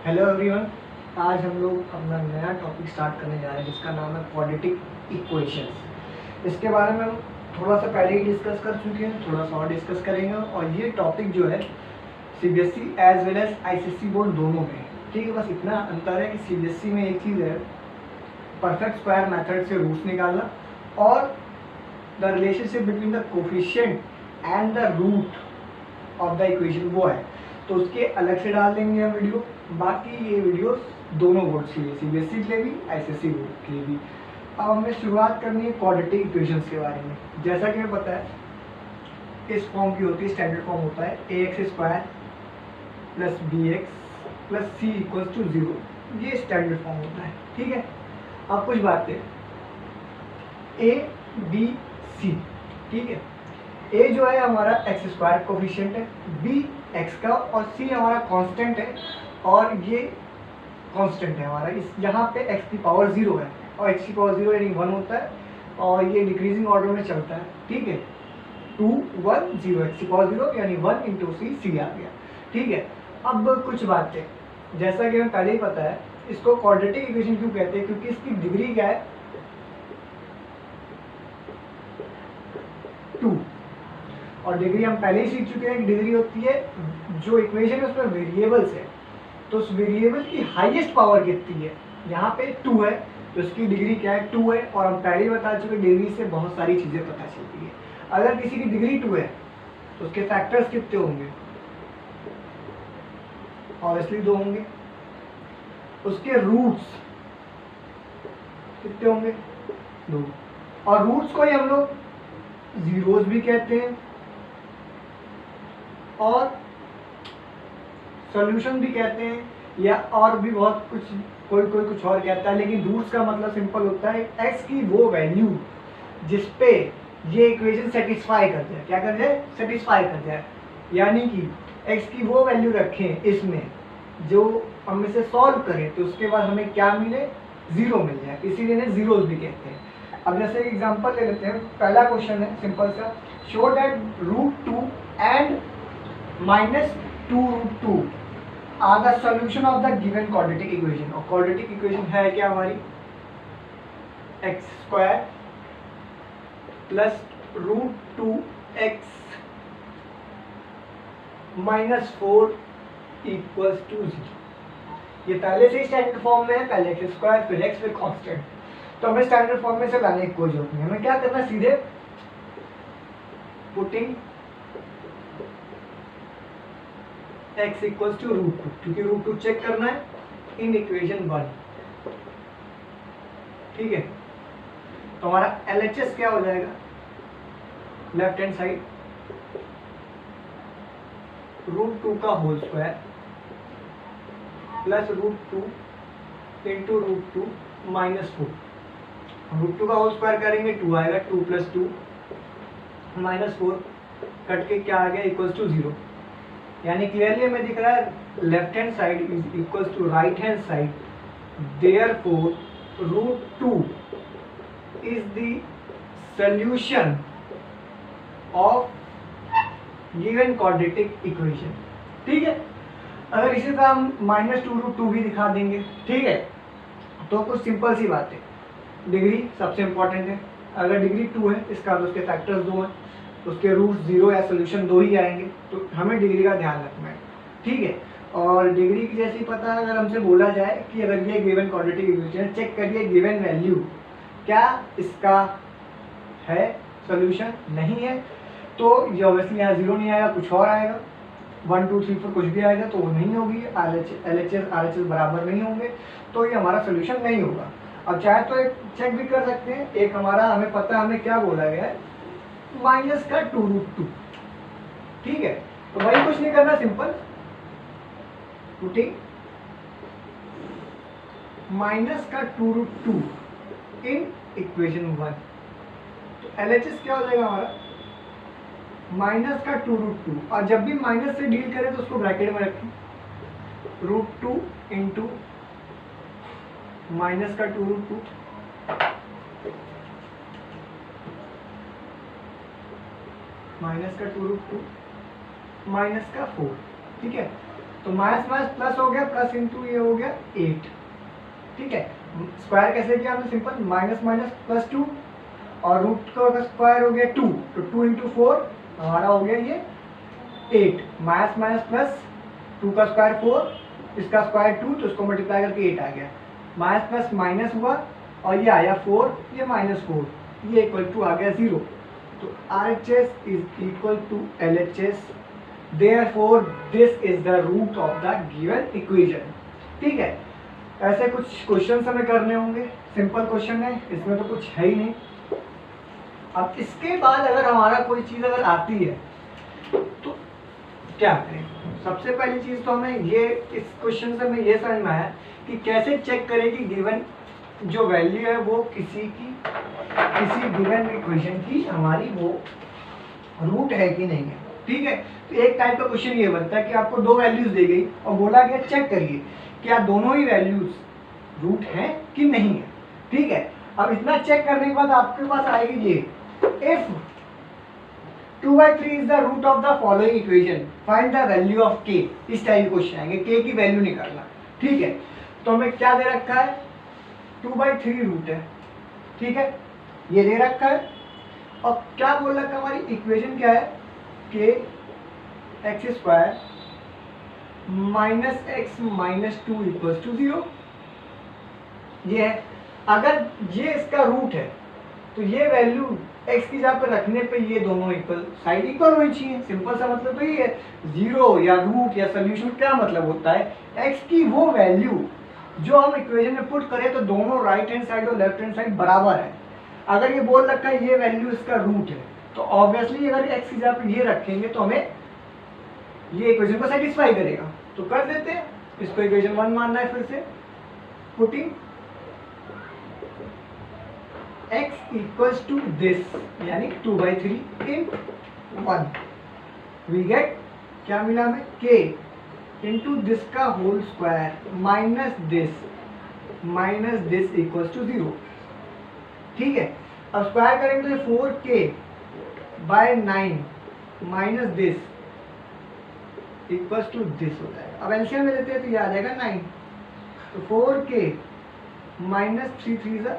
Hello everyone. आज हम लोग अपना नया टॉपिक स्टार्ट करने जा रहे हैं जिसका नाम है क्वाड्रेटिक इक्वेशंस। इसके बारे में हम थोड़ा सा पहले ही डिस्कस कर चुके हैं, थोड़ा सा और डिस्कस करेंगे। और ये टॉपिक जो है CBSE as well as ICSE board दोनों में है। ठीक है, बस इतना अंतर है कि सीबीएसई में एक चीज़ है, परफेक्ट स्क्वायर मेथड से रूट्स निकालना और the relationship between the coefficient and the root of the equation वो है, तो उसके अलग से डाल देंगे हम वीडियो। बाकी ये वीडियोस दोनों बोर्ड के लिए, सीबीएसई के लिए भी, आईसीएसई बोर्ड के लिए भी। अब हमें शुरुआत करनी है क्वाड्रेटिक इक्वेशंस के बारे में। जैसा कि हमें पता है इस फॉर्म की होती है, स्टैंडर्ड फॉर्म होता है ax² plus bx plus c equals to 0। ये स्टैंडर्ड फॉर्म होता है। ठीक है, अब कुछ बातें a b c। ठीक है, a जो है हमारा x² कोफिशिएंट है, b x का और c हमारा कांस्टेंट है, और ये कांस्टेंट है हमारा। इस यहाँ पे x की पावर 0 है और x की पावर 0 यानी 1 होता है और ये डिक्रीजिंग ऑर्डर में चलता है। ठीक है, 2 1 0, x की पावर 0 यानी 1 इंटू c आ गया। ठीक है, अब कुछ बातें, जैसा कि हमें पहले ही पता है इसको क्वाड्रेटिक इक्वेशन क्यों कहते हैं, क्योंकि इसकी डिग्री क्या है, 2। और डिग्री हम पहले ही सीख चुके हैं कि डिग्री होती है जो इक्वेशन है उसमें वेरिएबल्स है, तो उस वेरिएबल की हाईएस्ट पावर कितनी है। यहाँ पे 2 है तो इसकी डिग्री क्या है, 2 है। और हम पहले ही बता चुके डिग्री से बहुत सारी चीज़ें पता चलती है। अगर किसी की डिग्री 2 है तो उसके फैक्टर्स कितने होंगे, ऑब्वियसली 2 होंगे। उसके रूट्स कितने होंगे, 2। और रूट्स को ही हम लोग जीरोस भी कहते हैं और सॉल्यूशन भी कहते हैं, या और भी बहुत कुछ, कोई कुछ और कहता है। लेकिन रूट्स का मतलब सिंपल होता है x की वो वैल्यू जिस पे ये इक्वेशन सेटिस्फाई कर जाए। क्या कर जाए, सेटिस्फाई कर जाए। यानी कि x की वो वैल्यू रखें इसमें जो हम इसे सॉल्व करें तो उसके बाद हमें क्या मिले, 0 मिल जाए, इसीलिए इन्हें जीरोस भी कहते हैं। अब जैसे एक एग्जांपल ले लेते हैं। पहला क्वेश्चन है सिंपल सा, show that √2 and -2√2 are the solution of the given quadratic equation. और क्वाड्रेटिक इक्वेशन है क्या हमारी, x² plus √2x -4 equals to 0। ये पहले से ही स्टैंडर्ड फॉर्म में है, पहले x² फिर x फिर कांस्टेंट। तो हमें स्टैंडर्ड फॉर्म में से लाने की कोई जरूरत नहीं, हमें क्या करना, सीधे पुटिंग x इक्वल्स टू √2, क्योंकि √2 चेक करना है इन इक्वेशन 1। ठीक है, तो हमारा LHS क्या हो जाएगा, लेफ्ट हैंड साइड √2 का होल स्क्वायर प्लस √2 इंटू √2 -4। √2 का होल स्क्वायर करेंगे 2 आएगा, 2 + 2 -4 कट के क्या आ गया, इक्वल्स टू 0। यानी क्लियरली हमें दिख रहा है left hand side is equals to right hand side, therefore √2 is the solution of given quadratic equation. ठीक है, अगर इसी तरह हम -2√2 भी दिखा देंगे, ठीक है, तो कुछ सिंपल सी बात है। डिग्री सबसे इंपॉर्टेंट है। अगर डिग्री 2 है इसका मतलब उसके फैक्टर्स 2 हैं, उसके रूट 0 या सोल्यूशन 2 ही आएंगे, तो हमें डिग्री का ध्यान रखना है। ठीक है, और डिग्री की जैसी पता है, अगर हमसे बोला जाए कि अगर ये गिवन क्वाड्रेटिक इक्वेशन चेक करिए गिवन वैल्यू क्या इसका है सोल्यूशन, नहीं है, तो ये ऑब्वियसली यहाँ 0 नहीं आएगा, कुछ और आएगा, 1 2 3 4 कुछ भी आएगा तो वो नहीं होगी, LHS RHS बराबर नहीं होंगे, तो ये हमारा सोल्यूशन नहीं होगा। अब चाहे तो एक चेक भी कर सकते हैं, एक हमारा हमें पता है हमें क्या बोला गया है, -2√2। ठीक है, तो वही कुछ नहीं करना, सिंपल पुटिंग -2√2 इन इक्वेशन 1। तो LHS क्या हो जाएगा हमारा, -2√2। और जब भी माइनस से डील करें तो उसको ब्रैकेट में रखें, √2 इंटू -2√2 -2√2 -4। ठीक है, तो तो माइनस माइनस प्लस हो गया, प्लस इंटू ये हो गया 8। ठीक है, स्क्वायर कैसे किया हमने, सिंपल माइनस माइनस प्लस 2 और रूट का स्क्वायर हो गया 2, तो 2 इंटू 4 हमारा हो गया ये 8। माइनस माइनस प्लस 2 का स्क्वायर 4, इसका स्क्वायर 2, तो इसको मल्टीप्लाई करके 8 आ गया। माइनस प्लस माइनस हुआ और ये आया 4, ये माइनस 4, ये इक्वल टू आ गया 0। तो RHS is equal to LHS, therefore this is the root of the given equation. ठीक है, ऐसे कुछ क्वेश्चन हमें करने होंगे, सिंपल क्वेश्चन है, इसमें तो कुछ है ही नहीं। अब इसके बाद अगर हमारा कोई चीज़ अगर आती है तो क्या करें? सबसे पहली चीज़ तो हमें ये इस क्वेश्चन से हमें ये समझ में आया कि कैसे चेक करें कि गिवन जो वैल्यू है वो किसी गिवन इक्वेशन की हमारी वो रूट है कि नहीं है। ठीक है, तो एक टाइप का क्वेश्चन ये बनता है कि आपको दो वैल्यूज दी गई और बोला गया चेक करिए क्या दोनों ही वैल्यूज रूट हैं कि नहीं है। ठीक है, अब इतना चेक करने के बाद आपके पास आएगी ये, if 2/3 is the root of the following equation, find the value of k। इस टाइप के क्वेश्चन आएंगे, k की वैल्यू निकालना। ठीक है, तो हमें क्या दे रखा है, 2/3 रूट है। ठीक है, ये दे रखा है और क्या बोल रखा है, हमारी इक्वेशन क्या है, k x² minus x minus 2 equals to 0। ये है, अगर ये इसका रूट है तो ये वैल्यू x की जगह पर रखने पे ये दोनों इक्वल, साइड इक्वल होनी चाहिए। सिंपल सा मतलब तो ये है, जीरो या रूट या सोल्यूशन क्या मतलब होता है, x की वो वैल्यू जो हम इक्वेशन में पुट करें तो दोनों राइट हैंड साइड और लेफ्ट हैंड साइड बराबर है। अगर ये बोल रखा है ये वैल्यू इसका रूट है तो ऑब्वियसली अगर x की जगह पर ये रखेंगे तो हमें ये इक्वेशन को सेटिस्फाई करेगा। तो कर देते हैं, इसको इक्वेशन 1 मानना है। फिर से putting x equals to this यानी 2/3 इन 1, वी गेट क्या मिला हमें, k इंटू दिस का whole square minus this equals to 0। ठीक है, अब स्क्वायर करेंगे तो ये 4k/9 minus this equals to this हो जाएगा। अब एलसीएम में लेते हैं तो ये आ जाएगा 9, तो 4k माइनस 3 3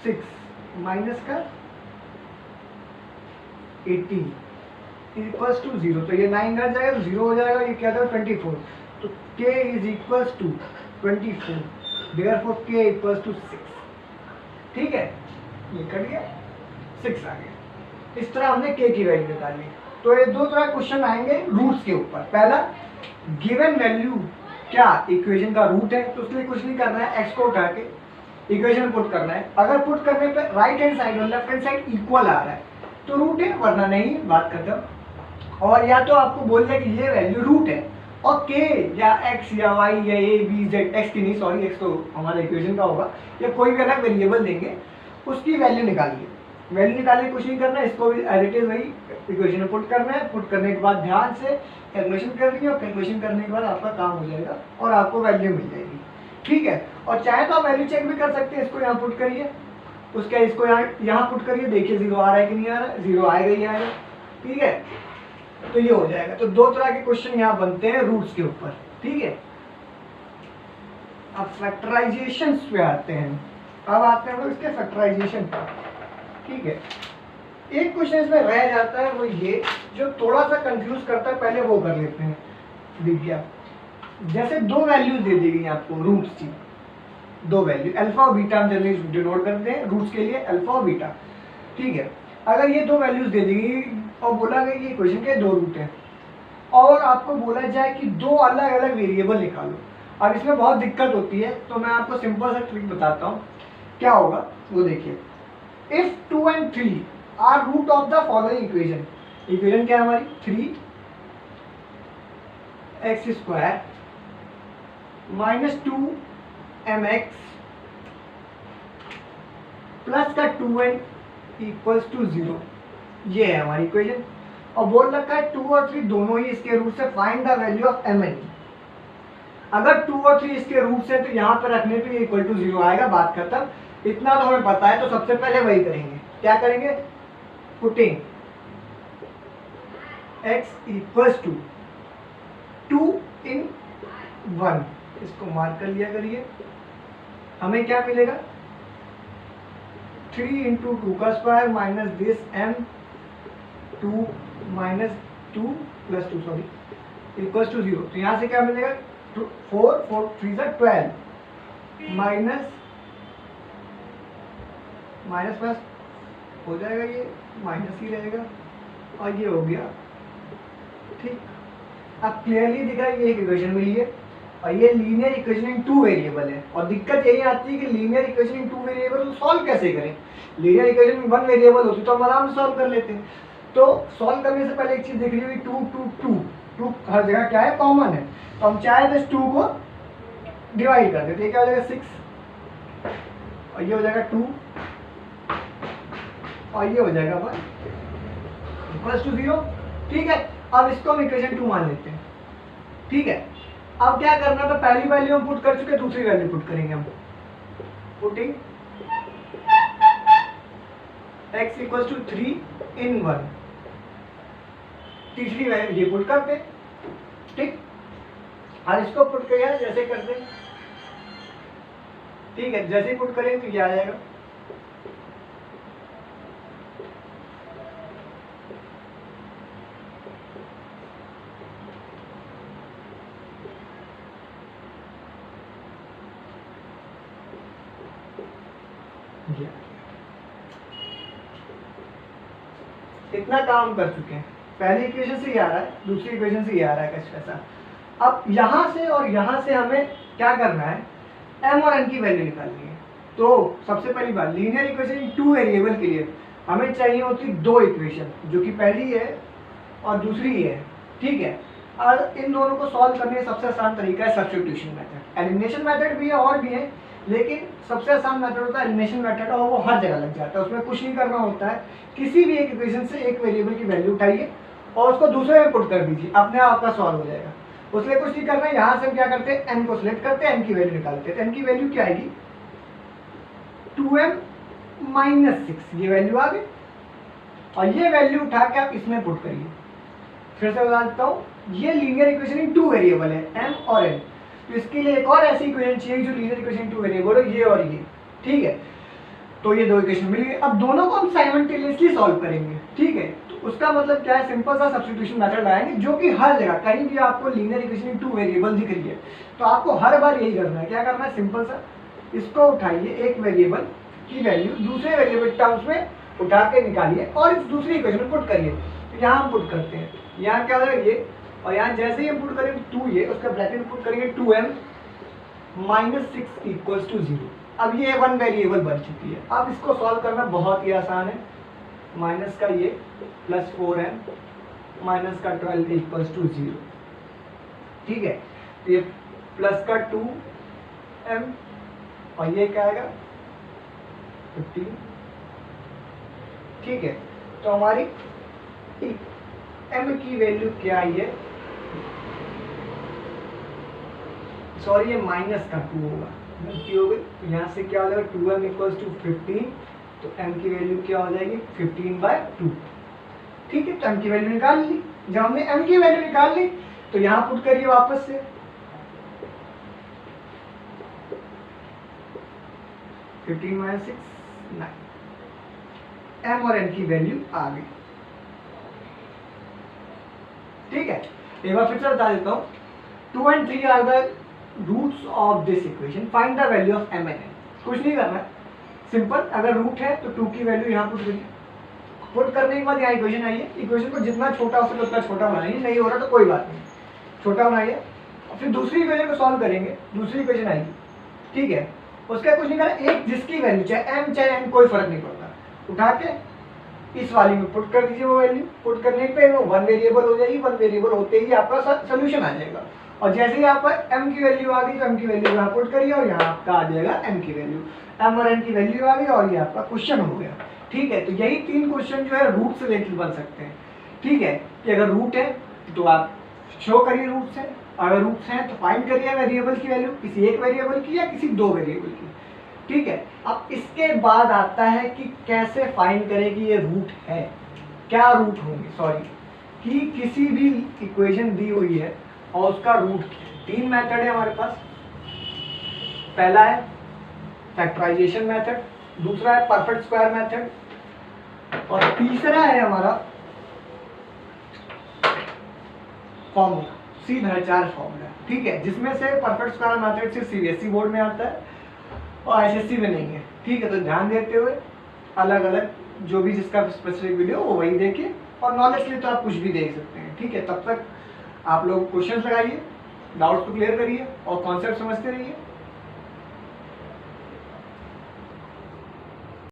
6 माइनस का 18 इक्वल्स टू 0, तो ये 9 घट जाएगा तो 0 हो जाएगा, ये क्या था 24, तो k is equals to 24, therefore k equals to 6। ठीक है, ये कट गया, 6 आ गया। इस तरह हमने k की वैल्यू निकाली। तो ये दो तरह क्वेश्चन आएंगे रूट्स के ऊपर। पहला, गिवन वैल्यू क्या इक्वेशन का रूट है, तो उसके लिए कुछ नहीं करना है, x को उठा के इक्वेशन पुट करना है। अगर पुट करने पे राइट हैंड साइड और लेफ्ट हैंड साइड इक्वल आ रहा है तो रूट है, वरना नहीं, बात खत्म। और या तो आपको बोल दिया कि ये वैल्यू रूट है और k या x या y या a b z, x की नहीं सॉरी, x तो हमारा इक्वेशन का होगा, या कोई भी अलग वेरिएबल देंगे उसकी वैल्यू निकालिए। वैल्यू निकालने की कोशिश नहीं करना है, इसको भी एज इट इज वही इक्वेशन में पुट करना है। पुट करने के बाद ध्यान से कैलकुलेशन करनी है और कैलकुलेशन करने के बाद आपका काम हो जाएगा और आपको वैल्यू मिल जाएगी। ठीक है, और चाहे तो आप वैल्यू चेक भी कर सकते हैं, इसको यहाँ पुट करिए, उसके इसको यहाँ पुट करिए, देखिए 0 आ रहा है कि नहीं आ रहा है, 0 आएगा ही आएगा। ठीक है, तो ये हो जाएगा। तो दो तरह के क्वेश्चन यहाँ बनते हैं रूट्स के ऊपर। ठीक है, अब फैक्टराइजेशन पे आते हैं। अब आते हैं हम लोग इसके फैक्टराइजेशन पर। ठीक है, एक क्वेश्चन इसमें रह जाता है, वो ये जो थोड़ा सा कंफ्यूज करता है, पहले वो कर लेते हैं। देखिए, जैसे दो वैल्यूज दे दी गई आपको रूट्स की, दो वैल्यू अल्फा और बीटा हम जनरली डिनोट करते हैं रूट्स के लिए, अल्फा और बीटा। ठीक है, अगर ये दो वैल्यूज दे दी गई और बोला गया कि इक्वेशन के दो रूट हैं और आपको बोला जाए कि दो अलग अलग वेरिएबल निकालो। अब इसमें बहुत दिक्कत होती है, तो मैं आपको सिंपल सा ट्रिक बताता हूँ क्या होगा वो देखिए। If 2 and 3 are root of the following equation, equation क्या है हमारी 3x² माइनस 2mx प्लस का 2n इक्वल्स टू 0, ये है हमारी इक्वेशन। और बोल रखा है 2 और 3 दोनों ही इसके रूट से find the value of mn। अगर 2 और 3 इसके रूट से तो यहाँ पर रखने पे इक्वल टू 0 आएगा, बात खत्म। इतना तो हमें पता है, तो सबसे पहले वही करेंगे। क्या करेंगे, पुटिंग x इक्वल्स टू 2 इन 1, इसको मार्क कर लिया करिए। हमें क्या मिलेगा, 3 इंटू 2 का square minus this m 2 minus 2 plus 2 sorry equals to 0। तो यहाँ से क्या मिलेगा, 4 4 3 सा 12 माइनस माइनस प्लस हो जाएगा, ये माइनस ही रहेगा और ये हो गया। ठीक, अब क्लियरली दिख रहा है ये एक इक्वेशन मिली है और ये लीनियर इक्वेशन इन 2 वेरिएबल है। और दिक्कत यही आती है कि linear equation in 2 variable solve कैसे करें। लीनियर इक्वेशन में 1 वेरिएबल होती तो हम आराम से सॉल्व कर लेते हैं। तो सॉल्व करने से पहले एक चीज देख ली हुई, 2 2 2 2 हर जगह क्या है, कॉमन है। तो हम चाहे तो इस 2 को डिवाइड कर देते, क्या हो जाएगा 6 और ये हो जाएगा 2 और ये हो जाएगा 1 इक्वल्स टू 0। ठीक है, अब इसको हम इक्वेशन 2 मान लेते हैं। ठीक है, अब क्या करना था, पहली वैल्यू हम पुट कर चुके, दूसरी वैल्यू पुट करेंगे हम। Putting x equals to 3 in 1, तीसरी वैल्यू ये पुट करते। ठीक, और इसको पुट किया जैसे करते। ठीक है, जैसे ही पुट करेंगे तो ये आ जाएगा। इतना काम कर चुके हैं, पहली इक्वेशन से ये आ रहा है, दूसरी इक्वेशन से ये आ रहा है कैसे कैसा। अब यहाँ से और यहाँ से हमें क्या करना है, m और n की वैल्यू निकालनी है। तो सबसे पहली बात, लीनियर इक्वेशन 2 वेरिएबल के लिए हमें चाहिए होती 2 इक्वेशन, जो कि पहली है और दूसरी है। ठीक है, और इन दोनों को सॉल्व करने का सबसे आसान तरीका है सब्स्टिट्यूशन मेथड। एलिमिनेशन मेथड भी है और भी है, लेकिन सबसे आसान मेथड होता है एलिमिनेशन मेथड और वो हर जगह लग जाता है। उसमें कुछ नहीं करना होता है, किसी भी एक इक्वेशन से एक वेरिएबल की वैल्यू उठाइए और उसको दूसरे में पुट कर दीजिए, अपने आप का सॉल्व हो जाएगा। उसमें कुछ नहीं करना है। यहाँ से हम क्या करते हैं, n को सिलेक्ट करते हैं, n की वैल्यू निकालते हैं। n की वैल्यू क्या आएगी, 2m माइनस 6, ये वैल्यू आ गई। और ये वैल्यू उठा के आप इसमें पुट करिए। फिर से बता देता हूँ, ये लीनियर इक्वेशन इन 2 वेरिएबल है, m और n। तो इसके लिए एक और ऐसी इक्वेशन चाहिए जो लीनियर इक्वेशन 2 वेरिएबल हो, ये और ये। ठीक है, तो ये 2 इक्वेशन मिल गई। अब दोनों को हम साइमल्टेनियसली सॉल्व करेंगे। ठीक है, तो उसका मतलब क्या है, सिंपल सा सब्स्टिट्यूशन मेथड आएंगे, जो कि हर जगह कहीं भी आपको लीनियर इक्वेशन इन 2 वेरिएबल दिख रही है तो आपको हर बार यही करना है। क्या करना है, सिंपल सा इसको उठाइए, एक वेरिएबल की वैल्यू दूसरे वेरिएबल टर्म्स में उठा के निकालिए और इस दूसरी इक्वेशन में पुट करिए। तो यहाँ हम पुट करते हैं, यहाँ क्या हो जाएगा ये, और यहाँ जैसे ही हम पुट करेंगे 2, ये उसका ब्रैकेट में पुट करेंगे 2m माइनस 6 इक्वल्स टू 0। अब ये 1 वेरिएबल बन चुकी है। अब इसको सॉल्व करना बहुत ही आसान है। माइनस का ये प्लस 4m माइनस का 12 इक्वल्स टू 0। ठीक है, तो ये प्लस का 2m और ये क्या आएगा 15। ठीक है, तो हमारी m की वैल्यू क्या आई है, सॉरी ये माइनस का 2 होगा, गलती हो गई। तो यहाँ से क्या हो जाएगा 2m इक्वल्स टू 15, तो m की वैल्यू क्या हो जाएगी 15/2। ठीक है, तो m की वैल्यू निकाल ली। जब हमने m की वैल्यू निकाल ली तो यहाँ पुट करिए वापस से 15 - 6 9, m और n की वैल्यू आ गई। ठीक है, एक बार फिर से बता देता हूँ, 2 and 3 are the roots of this equation, find the value of m and n। कुछ नहीं करना है, सिंपल, अगर रूट है तो 2 की वैल्यू यहाँ पुट करिए। पुट करने के बाद यहाँ इक्वेशन आई है, इक्वेशन को जितना छोटा हो सके उतना छोटा बनाइए, नहीं हो रहा तो कोई बात नहीं, छोटा बनाइए। और फिर दूसरी इक्वेशन को सॉल्व करेंगे, दूसरी इक्वेशन आएगी। ठीक है, उसका कुछ नहीं करना, एक जिसकी वैल्यू चाहे m चाहे n कोई फर्क नहीं पड़ता, उठा के इस वाली में पुट कर दीजिए। वो वैल्यू पुट करने पे वो 1 वेरिएबल हो जाएगी। 1 वेरिएबल होते ही आपका सोल्यूशन आ जाएगा। और जैसे ही आपका m की वैल्यू आ गई तो m की वैल्यू यहाँ पुट करिए और यहाँ आपका आ जाएगा m की वैल्यू, m और n की वैल्यू आ गई और ये आपका क्वेश्चन हो गया। ठीक है, तो यही 3 क्वेश्चन जो है रूट से रिलेटेड बन सकते हैं। ठीक है, कि अगर रूट है तो आप शो करिए रूट से, अगर रूट्स हैं तो फाइंड करिए वेरिएबल की वैल्यू, किसी एक वेरिएबल की या किसी 2 वेरिएबल की। ठीक है, अब इसके बाद आता है कि कैसे फाइंड करें कि ये रूट है, क्या रूट होंगे, सॉरी, कि किसी भी इक्वेशन दी हुई है और उसका रूट तीन मेथड है हमारे पास। पहला है फैक्टराइजेशन मेथड, दूसरा है परफेक्ट स्क्वायर मेथड और तीसरा है हमारा फॉर्मूला, C/4 फॉर्मूला। ठीक है, जिसमें से परफेक्ट स्क्वायर मेथड सिर्फ CBSE बोर्ड में आता है और ICSE में नहीं है। ठीक है, तो ध्यान देते हुए अलग अलग जो भी जिसका स्पेसिफिक वीडियो वो वही देखिए, और नॉलेज के लिए तो आप कुछ भी देख सकते हैं। ठीक है, तब तक आप लोग क्वेश्चंस लगाइए, डाउट्स को क्लियर करिए और कॉन्सेप्ट समझते रहिए।